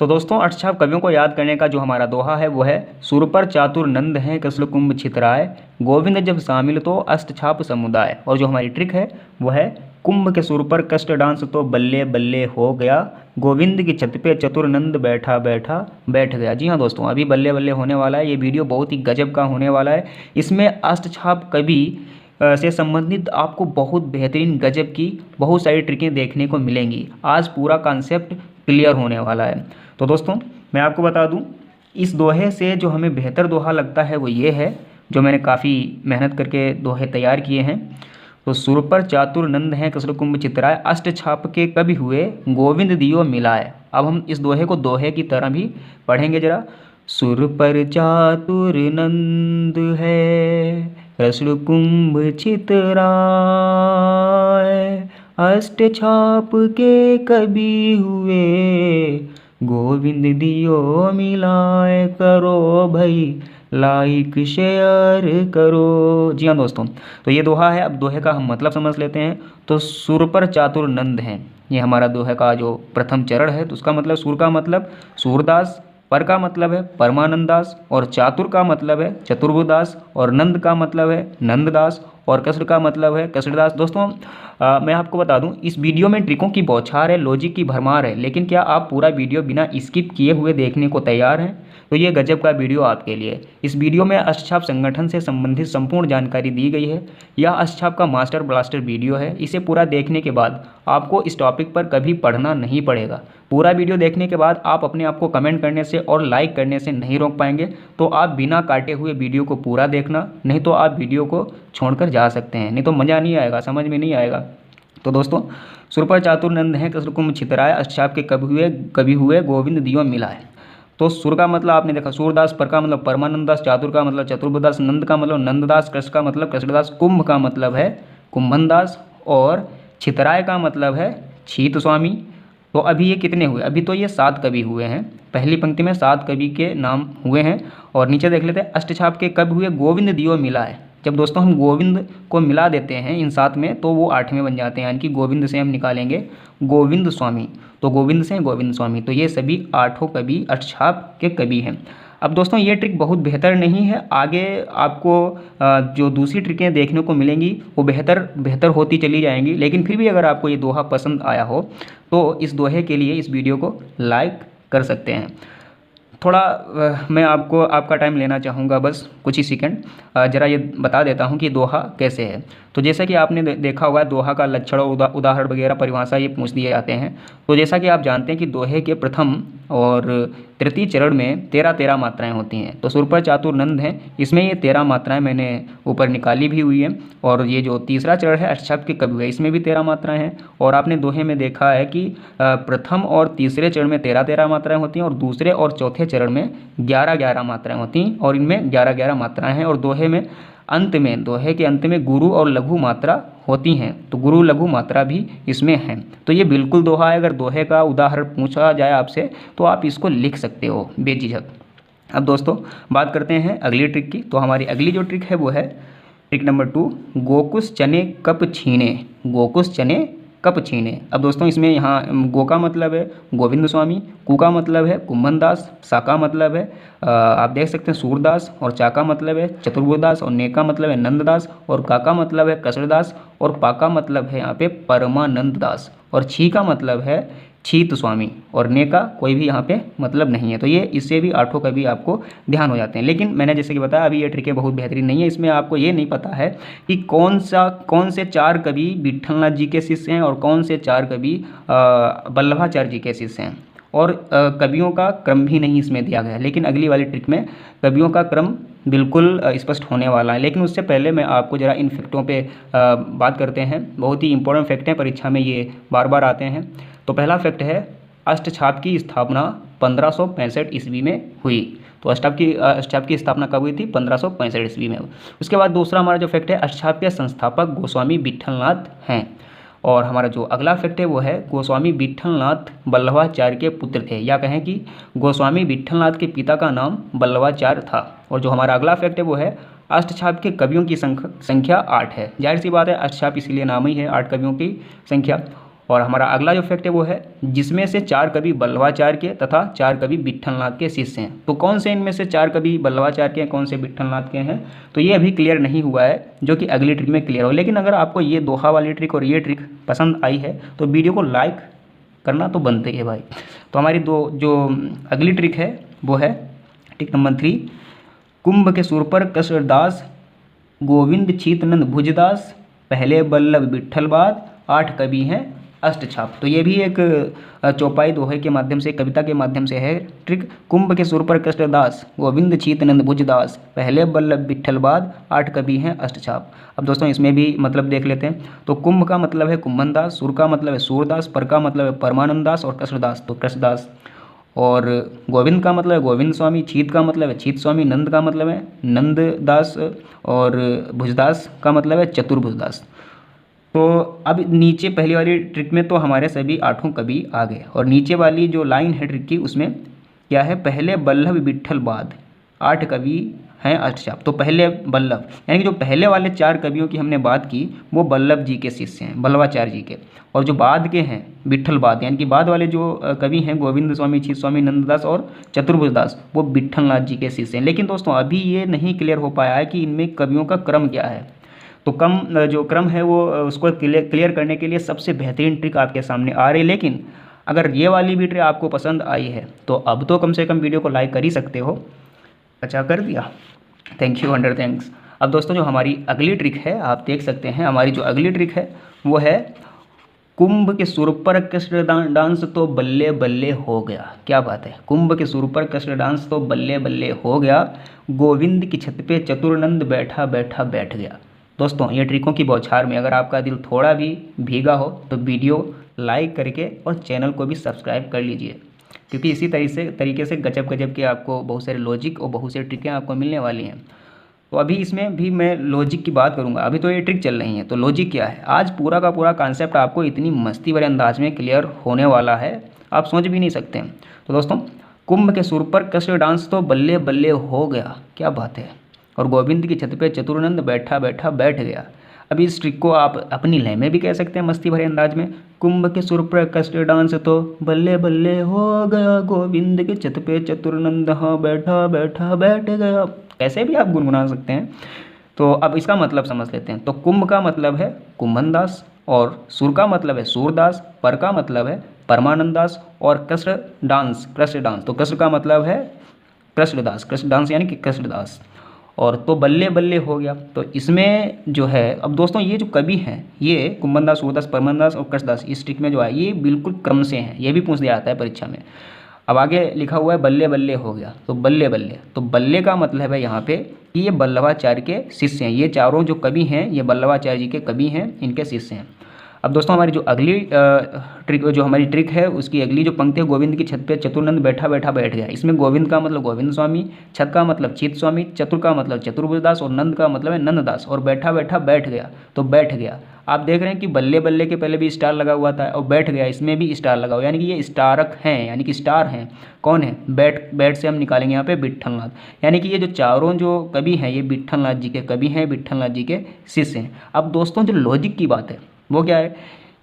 तो दोस्तों अष्टछाप कवियों को याद करने का जो हमारा दोहा है वो है, सुर पर चातुर नंद हैं कसल कुंभ छितराय, गोविंद जब शामिल तो अष्टछाप समुदाय। और जो हमारी ट्रिक है वो है, कुंभ के सुर पर कष्ट डांस तो बल्ले बल्ले हो गया, गोविंद की छत पे चतुर नंद बैठा बैठा बैठ गया। जी हाँ दोस्तों, अभी बल्ले बल्ले होने वाला है, ये वीडियो बहुत ही गजब का होने वाला है। इसमें अष्टछाप कवि से संबंधित आपको बहुत बेहतरीन गजब की बहुत सारी ट्रिकें देखने को मिलेंगी। आज पूरा कॉन्सेप्ट क्लियर होने वाला है। तो दोस्तों मैं आपको बता दूं, इस दोहे से जो हमें बेहतर दोहा लगता है वो ये है, जो मैंने काफ़ी मेहनत करके दोहे तैयार किए हैं। तो सुर पर चातुर नंद हैं कसर कुंभ चितराय, अष्ट छाप के कवि हुए गोविंद दियो मिलाए। अब हम इस दोहे को दोहे की तरह भी पढ़ेंगे जरा। सुर पर चातुर नंद है रसड़ कुंभ चितराय, अष्ट छाप के कवि हुए गोविंद दियो मिलाए। करो भाई लाइक शेयर करो। जी हाँ दोस्तों, तो ये दोहा है। अब दोहे का हम मतलब समझ लेते हैं। तो सुर पर चातुर नंद हैं, ये हमारा दोहे का जो प्रथम चरण है। तो उसका मतलब, सुर का मतलब सूरदास, पर का मतलब है परमानंद दास, और चातुर का मतलब है चतुर्भुदास, और नंद का मतलब है नंददास, और कसर का मतलब है कसरदास। दोस्तों मैं आपको बता दूं, इस वीडियो में ट्रिकों की बौछार है, लॉजिक की भरमार है, लेकिन क्या आप पूरा वीडियो बिना स्किप किए हुए देखने को तैयार हैं? तो ये गजब का वीडियो आपके लिए। इस वीडियो में अष्टछाप संगठन से संबंधित संपूर्ण जानकारी दी गई है। यह अष्टछाप का मास्टर ब्लास्टर वीडियो है। इसे पूरा देखने के बाद आपको इस टॉपिक पर कभी पढ़ना नहीं पड़ेगा। पूरा वीडियो देखने के बाद आप अपने आप को कमेंट करने से और लाइक करने से नहीं रोक पाएंगे। तो आप बिना काटे हुए वीडियो को पूरा देखना, नहीं तो आप वीडियो को छोड़कर जा सकते हैं, नहीं तो मज़ा नहीं आएगा, समझ में नहीं आएगा। तो दोस्तों, सुर पर चातुर नंद हैं कसर कुंभ छितराय, अष्टछाप के कवि हुए गोविंद दियो मिलाए। तो सुर का मतलब आपने देखा सूरदास, पर का मतलब परमानंद दास, चातुर का मतलब चतुर्भुदास, नंद का मतलब नंददास, कृष्ण का मतलब कृष्णदास, कुंभ का मतलब है कुंभन दास, और छितराय का मतलब है छीत स्वामी। तो अभी ये कितने हुए? अभी तो ये 7 कवि हुए हैं। पहली पंक्ति में 7 कवि के नाम हुए हैं। और नीचे देख लेते हैं, अष्टछाप के कवि हुए गोविंद दियो मिलाए। जब दोस्तों हम गोविंद को मिला देते हैं इन 7 में, तो वो 8वें बन जाते हैं, यानी कि गोविंद से हम निकालेंगे गोविंद स्वामी, तो गोविंद से गोविंद स्वामी। तो ये सभी 8 कवि अष्टछाप के कवि हैं। अब दोस्तों ये ट्रिक बहुत बेहतर नहीं है, आगे आपको जो दूसरी ट्रिकें देखने को मिलेंगी वो बेहतर होती चली जाएंगी। लेकिन फिर भी अगर आपको ये दोहा पसंद आया हो तो इस दोहे के लिए इस वीडियो को लाइक कर सकते हैं। थोड़ा मैं आपका टाइम लेना चाहूँगा, बस कुछ ही सेकंड। ज़रा ये बता देता हूँ कि दोहा कैसे है। तो जैसा कि आपने देखा होगा, दोहा का लक्षण और उदाहरण वगैरह परिभाषा ये पूछ दिए जाते हैं। तो जैसा कि आप जानते हैं कि दोहे के प्रथम और तृतीय चरण में 13 मात्राएं होती हैं। तो सुर पर चातुर नंद हैं, इसमें ये 13 मात्राएं मैंने ऊपर निकाली भी हुई हैं। और ये जो तीसरा चरण है अष्टछाप के कवि है, इसमें भी 13 मात्राएं हैं। और आपने दोहे में देखा है कि प्रथम और तीसरे चरण में 13 मात्राएं होती हैं, और दूसरे और चौथे चरण में 11 मात्राएं होती हैं, और इनमें 11 मात्राएं हैं। और दोहे के अंत में गुरु और लघु मात्रा होती हैं, तो गुरु लघु मात्रा भी इसमें है। तो ये बिल्कुल दोहा है। अगर दोहे का उदाहरण पूछा जाए आपसे तो आप इसको लिख सकते हो बेझिझक। अब दोस्तों बात करते हैं अगली ट्रिक की। तो हमारी अगली जो ट्रिक है वो है ट्रिक नंबर 2, गोकुश चने कप छीने। गोकुश चने कप छीने। अब दोस्तों इसमें यहाँ गो का मतलब है गोविंद स्वामी, कु का मतलब है कुंभन दास, सा का मतलब है आप देख सकते हैं सूरदास, और चा का मतलब है चतुर्भुदास, और ने का मतलब है नंददास, और का मतलब है कसरदास, और पा का मतलब है यहाँ पे परमानंद दास, और छी का मतलब है छीत स्वामी, और ने का कोई भी यहाँ पे मतलब नहीं है। तो ये इससे भी 8 कवि आपको ध्यान हो जाते हैं। लेकिन मैंने जैसे कि बताया अभी ये ट्रिकें बहुत बेहतरीन नहीं है। इसमें आपको ये नहीं पता है कि कौन से 4 कवि विट्ठलनाथ जी के शिष्य हैं और कौन से 4 कवि वल्लभाचार्य जी के शिष्य हैं। और कवियों का क्रम भी नहीं इसमें दिया गया है। लेकिन अगली वाली ट्रिक में कवियों का क्रम बिल्कुल स्पष्ट होने वाला है। लेकिन उससे पहले मैं आपको ज़रा इन फैक्टों पे बात करते हैं। बहुत ही इंपॉर्टेंट फैक्ट हैं, परीक्षा में ये बार बार आते हैं। तो पहला फैक्ट है, अष्टछाप की स्थापना 1565 ईस्वी में हुई। तो अष्टछाप की स्थापना कब हुई थी? 1565 ईस्वी में। उसके बाद दूसरा हमारा जो फैक्ट है, अष्टछाप के संस्थापक गोस्वामी विट्ठलनाथ हैं। और हमारा जो अगला फैक्ट है वो है, गोस्वामी विट्ठलनाथ वल्लभाचार्य के पुत्र थे, या कहें कि गोस्वामी विट्ठलनाथ के पिता का नाम वल्लभाचार्य था। और जो हमारा अगला फैक्ट है वो है, अष्टछाप के कवियों की संख्या 8 है। जाहिर सी बात है, अष्टछाप इसीलिए नाम ही है 8 कवियों की संख्या। और हमारा अगला जो फैक्ट है वो है जिसमें से 4 कवि बल्लभाचार्य के तथा 4 कवि विट्ठलनाथ के शिष्य हैं। तो कौन से इनमें से 4 कवि बल्लभाचार्य के हैं, कौन से विट्ठलनाथ के हैं, तो ये अभी क्लियर नहीं हुआ है, जो कि अगली ट्रिक में क्लियर हो। लेकिन अगर आपको ये दोहा वाली ट्रिक और ये ट्रिक पसंद आई है तो वीडियो को लाइक करना तो बनते ही है भाई। तो हमारी जो अगली ट्रिक है वो है ट्रिक नंबर 3, कुंभ के सुर पर कृष्णदास गोविंद चीतनंद भुजदास, पहले बल्लभ विट्ठल बाद, 8 कवि हैं अष्टछाप। तो ये भी एक चौपाई दोहे के माध्यम से, कविता के माध्यम से है ट्रिक। कुंभ के सुर पर कृष्णदास गोविंद चीतनंद भुजदास, पहले बल्लभ विट्ठल बाद, 8 कवि हैं अष्टछाप। अब दोस्तों इसमें भी मतलब देख लेते हैं। तो कुंभ का मतलब है कुंभन दास, सुर का मतलब है सूरदास, पर का मतलब है परमानंद दास और कृष्णदास तो कृष्णदास, और गोविंद का मतलब है गोविंद स्वामी, चीत का मतलब है चीत स्वामी, नंद का मतलब है नंद दास और भुजदास का मतलब है चतुर्भुजदास। तो अब नीचे पहली वाली ट्रिक में तो हमारे सभी 8 कवि आ गए, और नीचे वाली जो लाइन है ट्रिक की उसमें क्या है, पहले बल्लभ विट्ठल बाद, 8 कवि हैं अष्टछाप। तो पहले बल्लभ यानी कि जो पहले वाले 4 कवियों की हमने बात की वो बल्लभ जी के शिष्य हैं, बल्लभाचार्य जी के, और जो बाद के हैं विट्ठल बाद यानी कि बाद वाले जो कवि हैं गोविंद स्वामी, चीत स्वामी, नंददास और चतुर्भुजदास वो विट्ठलनाथ जी के शिष्य हैं। लेकिन दोस्तों अभी ये नहीं क्लियर हो पाया है कि इनमें कवियों का क्रम क्या है। तो जो क्रम है वो उसको क्लियर करने के लिए सबसे बेहतरीन ट्रिक आपके सामने आ रही है। लेकिन अगर ये वाली भी ट्रिक आपको पसंद आई है तो अब तो कम से कम वीडियो को लाइक कर ही सकते हो। अच्छा कर दिया, थैंक यू, 100 थैंक्स। अब दोस्तों जो हमारी अगली ट्रिक है आप देख सकते हैं, हमारी जो अगली ट्रिक है वो है कुंभ के सुर पर कृष्ण डांस तो बल्ले बल्ले हो गया। क्या बात है, कुंभ के सुर पर कृष्ण डांस तो बल्ले बल्ले हो गया, गोविंद की छत पे चतुर्नंद बैठा बैठा बैठ गया। दोस्तों ये ट्रिकों की बौछार में अगर आपका दिल थोड़ा भी भीगा हो तो वीडियो लाइक करके और चैनल को भी सब्सक्राइब कर लीजिए, क्योंकि इसी तरीके से गजब गजब के आपको बहुत सारे लॉजिक और बहुत सारी ट्रिकें आपको मिलने वाली हैं। तो अभी इसमें भी मैं लॉजिक की बात करूंगा, अभी तो ये ट्रिक चल रही है। तो लॉजिक क्या है, आज पूरा का पूरा कॉन्सेप्ट आपको इतनी मस्ती भरे अंदाज में क्लियर होने वाला है, आप सोच भी नहीं सकते हैं। तो दोस्तों कुंभ के सुर पर कृष्ण डांस तो बल्ले बल्ले हो गया, क्या बात है, और गोविंद की छत पे चतुर्नंद बैठा बैठा बैठ गया। अब इस ट्रिक को आप अपनी लय में भी कह सकते हैं मस्ती भरे अंदाज में, कुंभ के सुर पर कृष्ण डांस तो बल्ले बल्ले हो गया, गोविंद की छत पे चतुर्नंद हाँ बैठा बैठा बैठ गया, कैसे भी आप गुनगुना सकते हैं। तो अब इसका मतलब समझ लेते हैं। तो कुंभ का मतलब है कुंभन दास, और सुर का मतलब है सूरदास, पर का मतलब है परमानंद दास, और कृष्ण डांस तो कृष्ण का मतलब है कृष्णदास, कृष्ण डांस यानी कि कृष्णदास, और तो बल्ले बल्ले हो गया। तो इसमें जो है, अब दोस्तों ये जो कवि हैं ये कुंभन दास, सूरदास, परमानंद दास और कृष्णदास, इस ट्रिक में जो है ये बिल्कुल क्रम से हैं, ये भी पूछ दिया जाता है परीक्षा में। अब आगे लिखा हुआ है बल्ले बल्ले हो गया, तो बल्ले बल्ले, तो बल्ले का मतलब है यहाँ पे कि ये बल्लभाचार्य के शिष्य हैं, ये चारों जो कवि हैं ये बल्लभाचार्य जी के कवि हैं, इनके शिष्य हैं। अब दोस्तों हमारी जो अगली ट्रिक है उसकी अगली जो पंक्ति है, गोविंद की छत पे चतुर्नंद बैठा बैठा बैठ गया। इसमें गोविंद का मतलब गोविंद स्वामी, छत का मतलब चीत स्वामी, चतुर का मतलब चतुर्भुजदास और नंद का मतलब है नंददास, और बैठा बैठा बैठ गया तो बैठ गया। आप देख रहे हैं कि बल्ले बल्ले के पहले भी स्टार लगा हुआ था और बैठ गया इसमें भी स्टार लगा हुआ, यानी कि ये स्टारक हैं, यानी कि स्टार हैं। कौन है, बैठ से हम निकालेंगे यहाँ पे विट्ठलनाथ, यानी कि ये जो चारों जो कवि हैं ये विट्ठलनाथ जी के कवि हैं, विट्ठलनाथ जी के शिष्य हैं। अब दोस्तों जो लॉजिक की बात है वो क्या है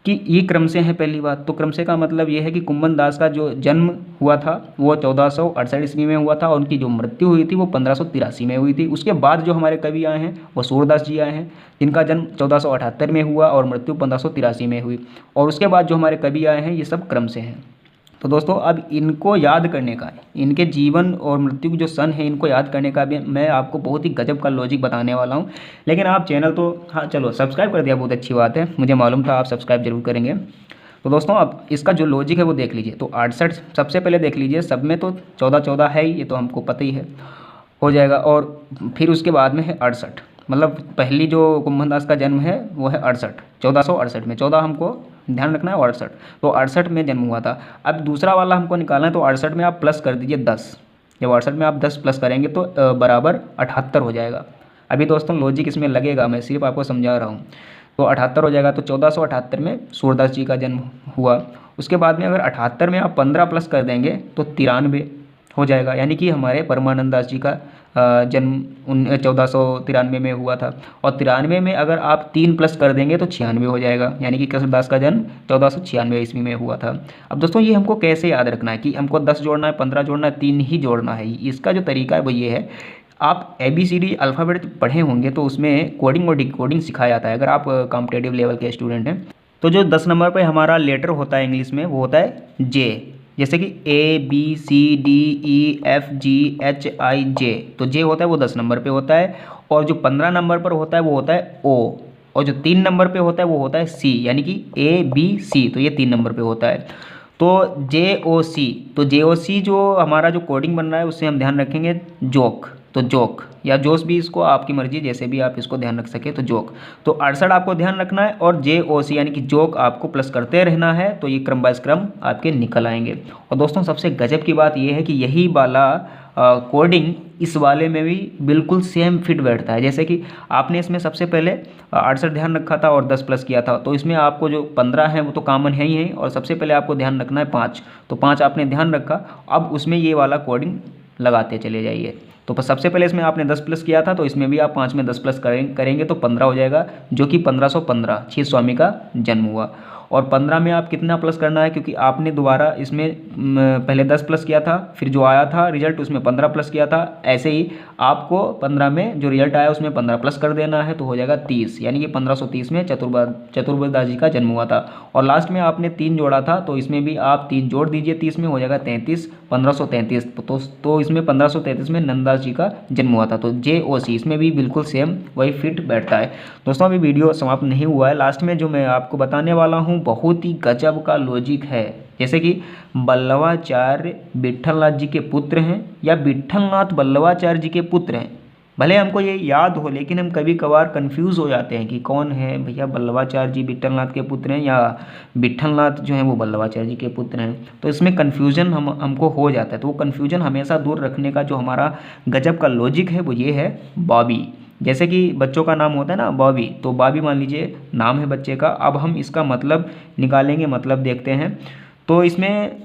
कि ये क्रम से है पहली बात। तो क्रम से का मतलब ये है कि कुंभन दास का जो जन्म हुआ था वो 1468 ईस्वी में हुआ था, और उनकी जो मृत्यु हुई थी वो 1583 में हुई थी। उसके बाद जो हमारे कवि आए हैं वो सूरदास जी आए हैं, जिनका जन्म 1478 में हुआ और मृत्यु 1583 में हुई, और उसके बाद जो हमारे कवि आए हैं ये सब क्रम से हैं। तो दोस्तों अब इनको याद करने का, इनके जीवन और मृत्यु की जो सन है इनको याद करने का भी मैं आपको बहुत ही गजब का लॉजिक बताने वाला हूँ। लेकिन आप चैनल तो हाँ चलो सब्सक्राइब कर दिया, बहुत अच्छी बात है, मुझे मालूम था आप सब्सक्राइब जरूर करेंगे। तो दोस्तों अब इसका जो लॉजिक है वो देख लीजिए। तो 68 सबसे पहले देख लीजिए, सब में तो 14 है ही, ये तो हमको पता ही है, हो जाएगा। और फिर उसके बाद में है 68, मतलब पहली जो कुंभन दास का जन्म है वो है 68, 1468 में, 14 हमको ध्यान रखना है, 68, तो 68 में जन्म हुआ था। अब दूसरा वाला हमको निकालना है, तो 68 में आप प्लस कर दीजिए 10, जब 68 में आप 10 प्लस करेंगे तो बराबर 78 हो जाएगा। अभी दोस्तों लॉजिक इसमें लगेगा, मैं सिर्फ आपको समझा रहा हूँ। तो 78 हो जाएगा, तो 1478 में सूरदास जी का जन्म हुआ। उसके बाद में अगर 78 में आप 15 प्लस कर देंगे तो 93 हो जाएगा, यानी कि हमारे परमानंद दास जी का जन्म 1493 में हुआ था। और 93 में अगर आप 3 प्लस कर देंगे तो 96 हो जाएगा, यानी कि कृष्णदास का जन्म 1496 ईस्वी में हुआ था। अब दोस्तों ये हमको कैसे याद रखना है कि हमको 10 जोड़ना है, 15 जोड़ना है, 3 ही जोड़ना है। इसका जो तरीका है वो ये है, आप ABCD अल्फ़ाबेट पढ़े होंगे तो उसमें कोडिंग और डिकोडिंग सिखाया जाता है। अगर आप कॉम्पिटेटिव लेवल के स्टूडेंट हैं तो जो 10 नंबर पे हमारा लेटर होता है इंग्लिश में वो होता है जे, जैसे कि ABCDEFGHIJ, तो जे होता है वो 10 नंबर पे होता है। और जो 15 नंबर पर होता है वो होता है ओ, और जो 3 नंबर पे होता है वो होता है सी, यानी कि ABC, तो ये 3 नंबर पे होता है। तो JOC, तो JOC जो हमारा जो कोडिंग बन रहा है उससे हम ध्यान रखेंगे जोक, तो जोक या जोश भी, इसको आपकी मर्जी, जैसे भी आप इसको ध्यान रख सके तो जोक। तो 68 आपको ध्यान रखना है और JOC यानी कि जोक आपको प्लस करते रहना है, तो ये क्रम बाय क्रम आपके निकल आएंगे। और दोस्तों सबसे गजब की बात ये है कि यही वाला कोडिंग इस वाले में भी बिल्कुल सेम फिट बैठता है। जैसे कि आपने इसमें सबसे पहले 68 ध्यान रखा था और 10 प्लस किया था, तो इसमें आपको जो 15 है वो तो कॉमन है ही है, और सबसे पहले आपको ध्यान रखना है 5, तो 5 आपने ध्यान रखा। अब उसमें ये वाला कोडिंग लगाते चले जाइए। तो सबसे पहले इसमें आपने 10 प्लस किया था, तो इसमें भी आप 5 में 10 प्लस करेंगे तो 15 हो जाएगा, जो कि 1515 क्षीर स्वामी का जन्म हुआ। और 15 में आप कितना प्लस करना है, क्योंकि आपने दोबारा इसमें पहले 10 प्लस किया था, फिर जो आया था रिजल्ट उसमें 15 प्लस किया था, ऐसे ही आपको 15 में जो रिजल्ट आया उसमें 15 प्लस कर देना है, तो हो जाएगा 30, यानी कि 1530 में चतुर्वेदास जी का जन्म हुआ था। और लास्ट में आपने 3 जोड़ा था, तो इसमें भी आप 3 जोड़ दीजिए, 30 में हो जाएगा 33, 1533, तो इसमें 1533 में नंददास जी का जन्म हुआ था। तो JOC इसमें भी बिल्कुल सेम वही फिट बैठता है। दोस्तों अभी वीडियो समाप्त नहीं हुआ है, लास्ट में जो मैं आपको बताने वाला हूँ बहुत ही गजब का लॉजिक है। जैसे कि बल्लवाचार्य विट्ठलनाथ जी के पुत्र हैं या विट्ठलनाथ बल्लवाचार्य जी के पुत्र हैं, भले हमको ये याद हो लेकिन हम कभी कभार कंफ्यूज हो जाते हैं कि कौन है भैया, बल्लवाचार्य जी विट्ठलनाथ के पुत्र हैं या विट्ठलनाथ जो हैं वो बल्लवाचार्य जी के पुत्र हैं। तो इसमें कन्फ्यूजन हमको हो जाता है, तो वो कन्फ्यूजन हमेशा दूर रखने का जो हमारा गजब का लॉजिक है वो ये है बॉबी। जैसे कि बच्चों का नाम होता है ना बॉबी, तो बॉबी मान लीजिए नाम है बच्चे का। अब हम इसका मतलब निकालेंगे, मतलब देखते हैं। तो इसमें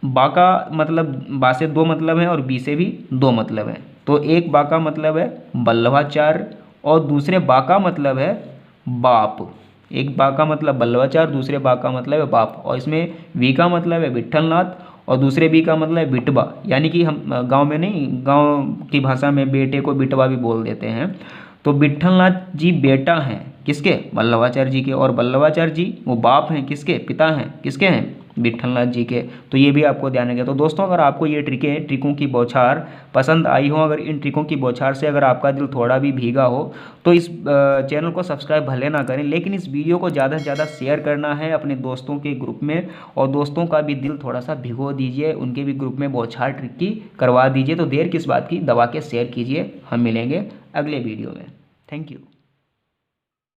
बा का मतलब, बा से 2 मतलब हैं और बी से भी 2 मतलब हैं। तो एक बा का मतलब है बल्लवाचार्य और दूसरे बा का मतलब है बाप। एक बा का मतलब बल्लवाचार्य, दूसरे बा का मतलब है बाप। और इसमें वी का मतलब है विट्ठलनाथ और दूसरे बी का मतलब है बिटवा, यानी कि हम गांव में नहीं, गांव की भाषा में बेटे को बिटवा भी बोल देते हैं। तो विट्ठलनाथ जी बेटा हैं किसके, बल्लवाचार्य जी के, और बल्लवाचार्य जी वो बाप हैं किसके, पिता हैं किसके हैं, विट्ठलनाथ जी के। तो ये भी आपको ध्यान रखिए। तो दोस्तों अगर आपको ये ट्रिकों की बौछार पसंद आई हो, अगर इन ट्रिकों की बौछार से अगर आपका दिल थोड़ा भी भीगा हो, तो इस चैनल को सब्सक्राइब भले ना करें, लेकिन इस वीडियो को ज़्यादा से ज़्यादा शेयर करना है अपने दोस्तों के ग्रुप में, और दोस्तों का भी दिल थोड़ा सा भिगो दीजिए, उनके भी ग्रुप में बौछार ट्रिक की करवा दीजिए। तो देर किस बात की, दबा के शेयर कीजिए। हम मिलेंगे अगले वीडियो में। Thank you.